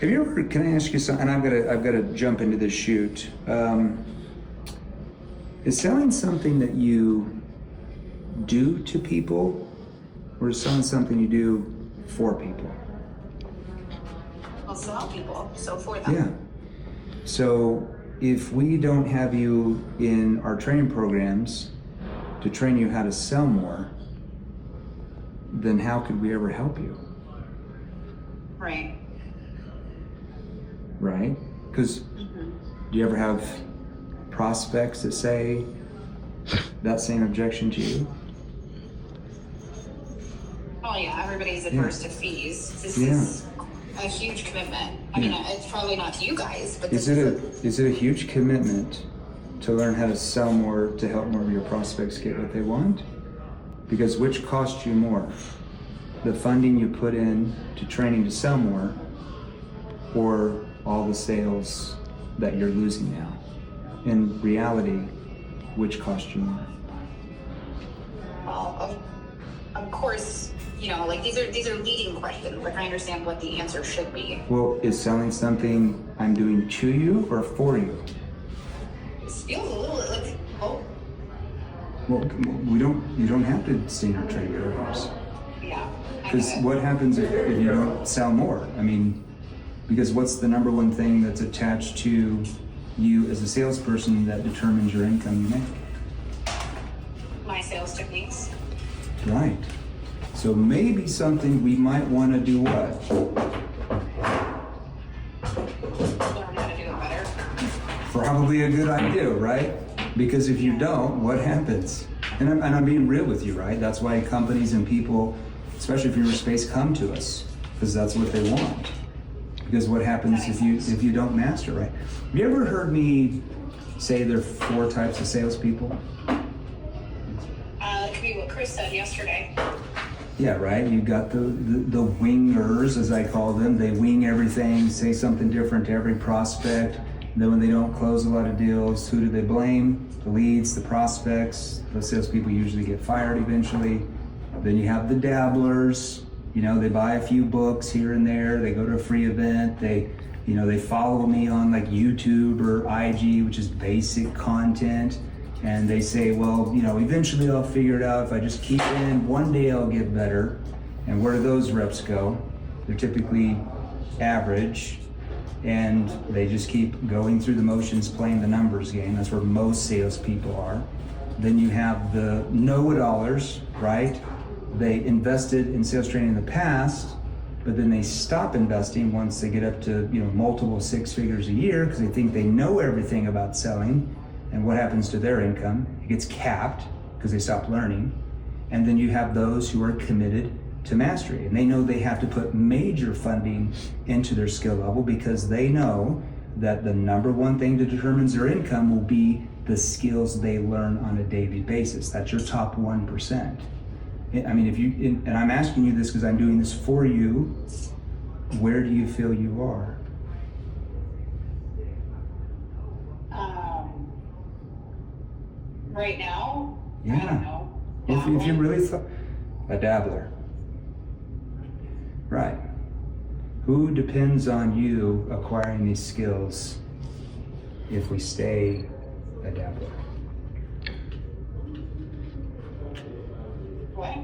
Have you ever, can I ask you something, and I've got to jump into this shoot. Is selling something that you do to people, or is selling something you do for people? I'll sell people, so for them. Yeah. So if we don't have you in our training programs to train you how to sell more, then how could we ever help you? Right. Right? Because do you ever have prospects that say that same objection to you? Oh yeah, everybody's adverse to fees. This Yeah. is a huge commitment. I mean, it's probably not to you guys, but Is it a huge commitment to learn how to sell more to help more of your prospects get what they want? Because which costs you more? The funding you put in to training to sell more, or all the sales that you're losing now? In reality, which costs you more? well, of course, you know, like these are leading questions. Like I understand what the answer should be. Well, is selling something I'm doing to you or for you? This feels a little like, oh, Well, you don't have to sing or training programs. yeah. Because what happens if you don't sell more? I mean, because what's the number one thing that's attached to you as a salesperson that determines your income you make? My sales techniques. Right. So maybe something we might want to do what? Learn how to do it better. Probably a good idea, right? Because if you don't, what happens? And I'm being real with you, right? That's why companies and people, especially if you're in space, come to us, because that's what they want. Because what happens if you don't master, right? Have you ever heard me say there are 4 types of salespeople? That could be what Chris said yesterday. Yeah, right. You got the wingers, as I call them. They wing everything, say something different to every prospect. Then when they don't close a lot of deals, who do they blame? The leads, the prospects. Those salespeople usually get fired eventually. Then you have the dabblers. You know, they buy a few books here and there. They go to a free event. They follow me on like YouTube or IG, which is basic content. And they say, well, you know, eventually I'll figure it out. If I just keep in, one day I'll get better. And where do those reps go? They're typically average, and they just keep going through the motions, playing the numbers game. That's where most salespeople are. Then you have the know-it-allers, right? They invested in sales training in the past, but then they stop investing once they get up to, you know, multiple 6 figures a year because they think they know everything about selling. And what happens to their income? It gets capped because they stop learning. And then you have those who are committed to mastery, and they know they have to put major funding into their skill level because they know that the number one thing that determines their income will be the skills they learn on a daily basis. That's your top 1%. I mean, and I'm asking you this because I'm doing this for you, where do you feel you are? Right now, Yeah. I don't know. If you really thought, a dabbler. Right. Who depends on you acquiring these skills if we stay a dabbler? What?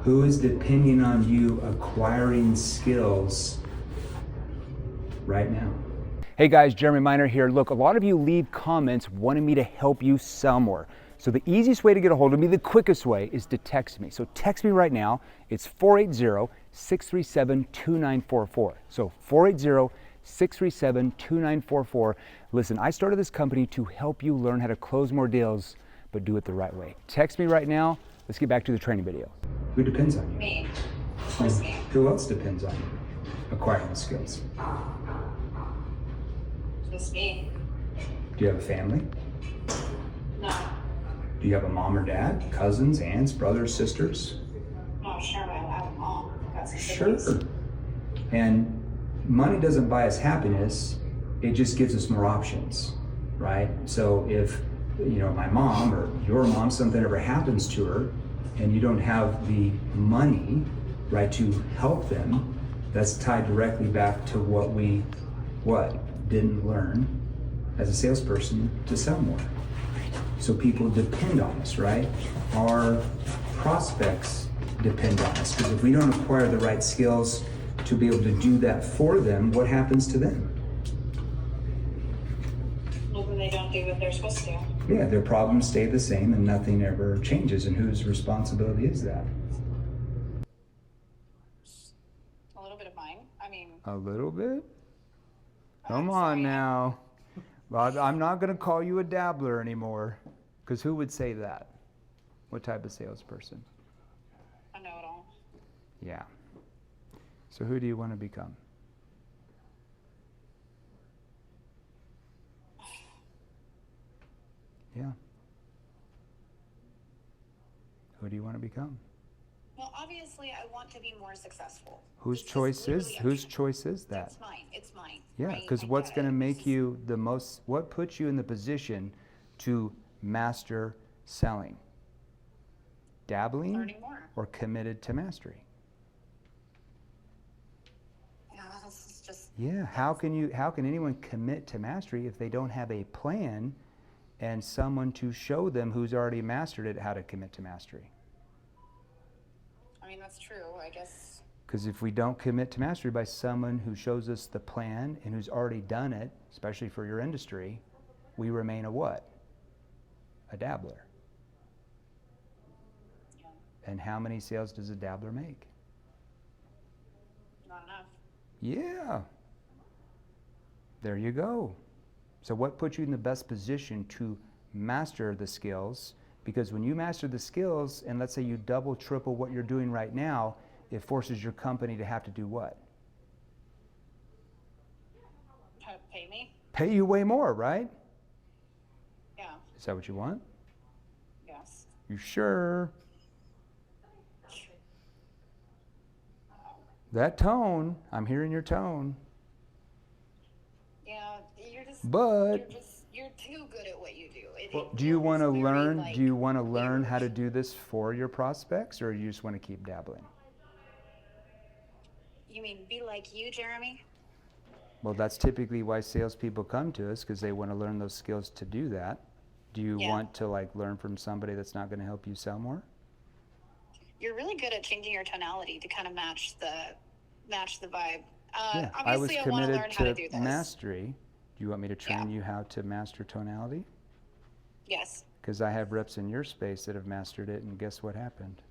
Who is depending on you acquiring skills right now? Hey guys, Jeremy Miner here. Look, a lot of you leave comments wanting me to help you sell more. So the easiest way to get a hold of me, the quickest way, is to text me. So text me right now. It's 480-637-2944. So 480-637-2944. Listen, I started this company to help you learn how to close more deals, but do it the right way. Text me right now. Let's get back to the training video. Who depends on you? Me. Of course, me. Who else depends on you acquiring the skills? Just me. Do you have a family? No. Do you have a mom or dad, cousins, aunts, brothers, sisters? No, sure, I have a mom. That's Sure. And money doesn't buy us happiness, it just gives us more options, right? So if, you know, my mom or your mom, something ever happens to her and you don't have the money, right, to help them, That's tied directly back to what we didn't learn as a salesperson to sell more. So people depend on us, right? Our prospects depend on us, because if we don't acquire the right skills to be able to do that for them, what happens to them? Well, then they don't do what they're supposed to do. Yeah, their problems stay the same and nothing ever changes. And whose responsibility is that? A little bit of mine. I mean, A little bit? I'm Come sorry. on now. Well, I'm not going to call you a dabbler anymore, because who would say that? What type of salesperson? I know it all. Yeah. So who do you want to become? Yeah. Who do you want to become? Well, obviously, I want to be more successful. Whose It's just choice is literally whose choice is that? That's mine. It's mine. Yeah, right? because I what's get going to it. make you the most, what puts you in the position to master selling? Dabbling Learning more. or committed to mastery? Yeah, this is just. Yeah, how can anyone commit to mastery if they don't have a plan and someone to show them who's already mastered it how to commit to mastery? I mean, that's true. I guess. Because if we don't commit to mastery by someone who shows us the plan and who's already done it, especially for your industry, we remain a what? A dabbler. Yeah, And how many sales does a dabbler make? not enough. Yeah. There you go. So what puts you in the best position to master the skills? Because when you master the skills, and let's say you double, triple what you're doing right now, it forces your company to have to do what? Pay me? Pay you way more, right? Yeah. Is that what you want? Yes. You sure? That tone, I'm hearing your tone. Yeah, But you're too good at what you do. do you want to it's very, learn? like, Do you want to learn weird. how to do this for your prospects, or you just want to keep dabbling? You mean be like you, Jeremy? Well, that's typically why salespeople come to us, because they want to learn those skills to do that. Do you Yeah. want to learn from somebody that's not going to help you sell more? You're really good at changing your tonality to kind of match the vibe. Yeah, I was Obviously, I want to committed learn how to to do this. mastery. Do you want me to train Yeah. you how to master tonality? Yes. Because I have reps in your space that have mastered it, and guess what happened?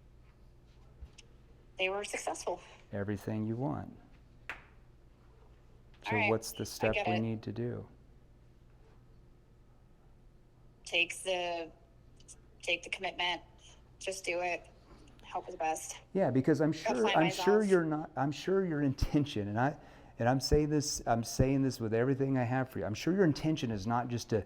They were successful. Everything you want. So All right, what's the step get we it. need to do? Take the commitment. Just do it. Hope is best. Yeah, because I'm find sure myself. you're not. I'm sure your intention, and I'm saying this with everything I have for you. I'm sure your intention is not just to,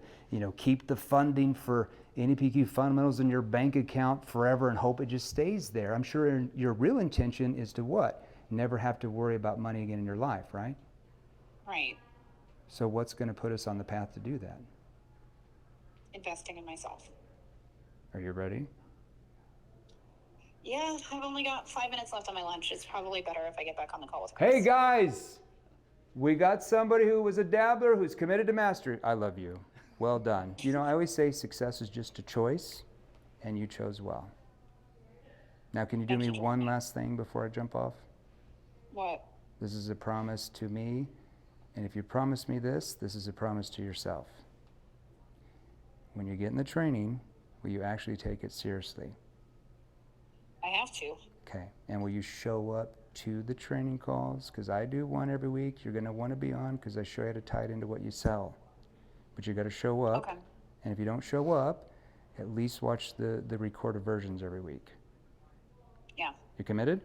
keep the funding for NEPQ fundamentals in your bank account forever and hope it just stays there. I'm sure your real intention is to what? Never have to worry about money again in your life, right? Right. So what's going to put us on the path to do that? Investing in myself. Are you ready? Yeah, I've only got 5 minutes left on my lunch. It's probably better if I get back on the call with Chris. Hey guys, we got somebody who was a dabbler who's committed to mastery. I love you. Well done. I always say success is just a choice, and you chose well. Now, can you do me one last thing before I jump off? What? This is a promise to me, and if you promise me this is a promise to yourself. When you get in the training, will you actually take it seriously? I have to. Okay, and will you show up to the training calls? Because I do one every week. You're going to want to be on because I show you how to tie it into what you sell. But you got to show up. Okay. And if you don't show up, at least watch the recorded versions every week. Yeah. You committed?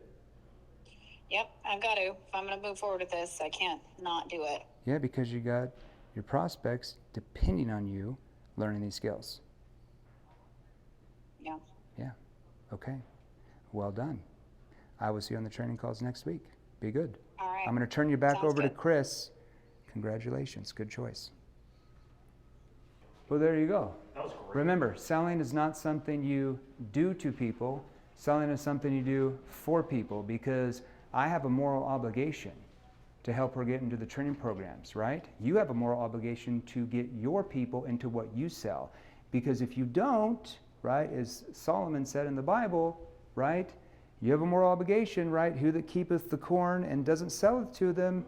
Yep, I've got to. If I'm going to move forward with this, I can't not do it. Yeah, because you got your prospects depending on you learning these skills. Yeah. Yeah, okay. Well done. I will see you on the training calls next week. Be good. All right. I'm going to turn you back Sounds over to good. Chris. Congratulations. Good choice. Well, there you go. That was great. Remember, selling is not something you do to people. Selling is something you do for people, because I have a moral obligation to help her get into the training programs, right? You have a moral obligation to get your people into what you sell. Because if you don't, right, as Solomon said in the Bible, right, you have a moral obligation, right? Who that keepeth the corn and doesn't sell it to them,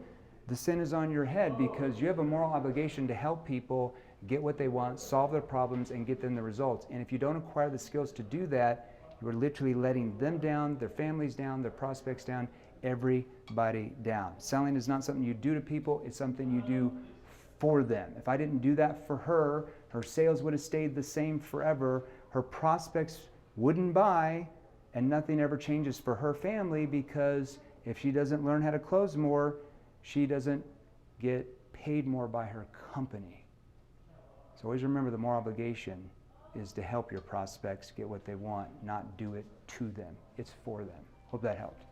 the sin is on your head, because you have a moral obligation to help people get what they want, solve their problems, and get them the results. And if you don't acquire the skills to do that, you are literally letting them down, their families down, their prospects down, everybody down. Selling is not something you do to people, it's something you do for them. If I didn't do that for her, her sales would have stayed the same forever, her prospects wouldn't buy, and nothing ever changes for her family, because if she doesn't learn how to close more, she doesn't get paid more by her company. So always remember, the moral obligation is to help your prospects get what they want, not do it to them. It's for them. Hope that helped.